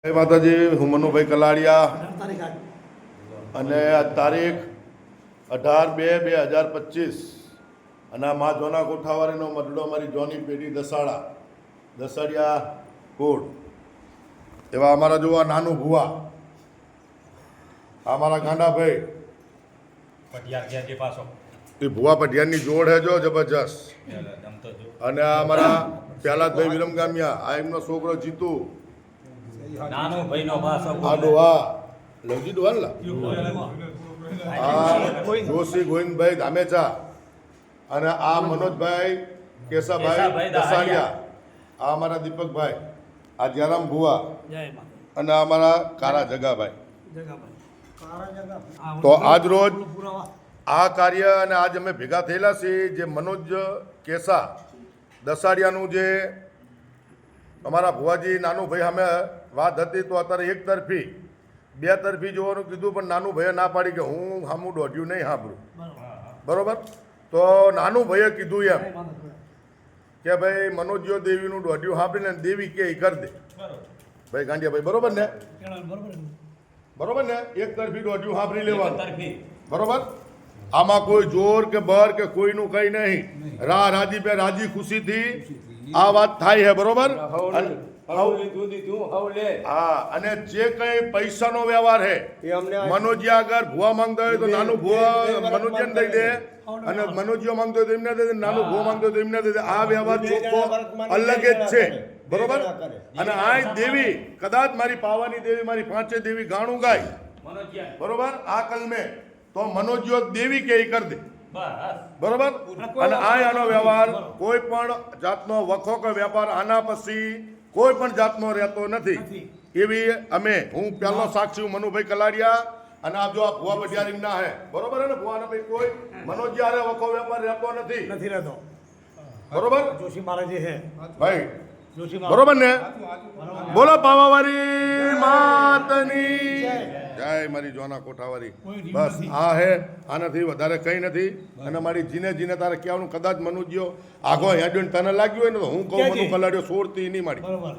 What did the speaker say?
જય માતાજી, હું મનુભાઈ કલાડિયા અને આ તારીખ 18/2/2025 અને આ મા જોના કોઠાવારીનો મરડો અમારી જોની પેઢી દસાડિયા કોડ એવા અમારા જોવા નાનું ભુવા અમારા ગાંડાભાઈ એ ભુવા પઢિયારની જોડ હે જો જબરજસ્ત. અને આ અમારા પહેલાદભાઈ વિરમગામિયા, આ એમનો છોકરો જીતુ નાનો ભાઈનો પાસો આ ડોહા લવજી ડોહા આ જોશી ગોવિંદભાઈ ધામેચા અને આ મનોજભાઈ કેશાભાઈ દસાડિયા, આ અમારા દીપકભાઈ, આ જયરામ ભુવા અને આ અમારા કારા જગાભાઈ. તો આજ રોજ આ કાર્ય અને આજ અમે ભેગા થયેલા છીએ જે મનોજ કેશા દસાડિયાનું જે અમારા ભુવાજી નાનું ભાઈ અમે વાત હતી તો અત્યારે એક તરફી બે તરફી જોવાનું કીધું પણ નાનું ભાઈએ ના પાડી કે હું સામું દોઢ્યું નહીં સાંભળું. બરોબર. તો નાનું ભાઈએ કીધું એમ કે ભાઈ મનોજ્યો દેવીનું દોઢ્યું સાંભળીને દેવી કે કરી દે ભાઈ ગાંડિયા ભાઈ. બરોબર ને? બરોબર ને? એક તરફી દોઢ્યું સાંભળી લેવાનું. બરોબર. આમાં કોઈ જોર કે બર કે કોઈનું કંઈ નહીં. રાજી પે રાજી ખુશીથી આ વાત થાય છે. બરોબર. હા, અને જે કઈ પૈસાનો વ્યવહાર છે મનોજી આગળ ભુવા માંગતા હોય તો નાનું ભુવા મનોજને દઈ દે અને મનોજીઓ માંગતો હોય તો એમને દઈ દે, નાનું ભુવા માંગતો હોય તો એમને દઈ દે. આ વ્યવહાર ચોખ્ખો અલગ જ છે. બરોબર. અને આ દેવી કદાચ મારી પાવાની દેવી, મારી પાંચે દેવી ગાણું ગાય. બરોબર. આ કલમે તો મનોજીઓ દેવી કે કરી દે. બરોબર. અને આનો વ્યવહાર કોઈ પણ જાતનો વખો કે વેપાર આના પછી કોઈ પણ જાતનો રહેતો નથી. એવી અમે હું પહેલો સાક્ષી હું મનુભાઈ કલાડિયા અને આ જો આ ભુવા પઢિયારી ના હે. બરોબર હે ને? ભુવાના ભાઈ કોઈ મનોજ યારે વખો વેપાર રહેતો નથી રહેતો. બરોબર. જોશી મહારાજ હે ભાઈ. બરોબર ને? બોલો પાવાવારી માતની જય. મારી જોના કોઠાવારી. બસ આ હે, આનાથી વધારે કંઈ નથી. અને મારી જીને તારે કહેવાનું કદાચ મનુજ્યો આગો હેડ્યો તને લાગ્યું હોય ને તો હું કહું મનુ કલાડ્યો છોડતી નહીં મારી. બરોબર.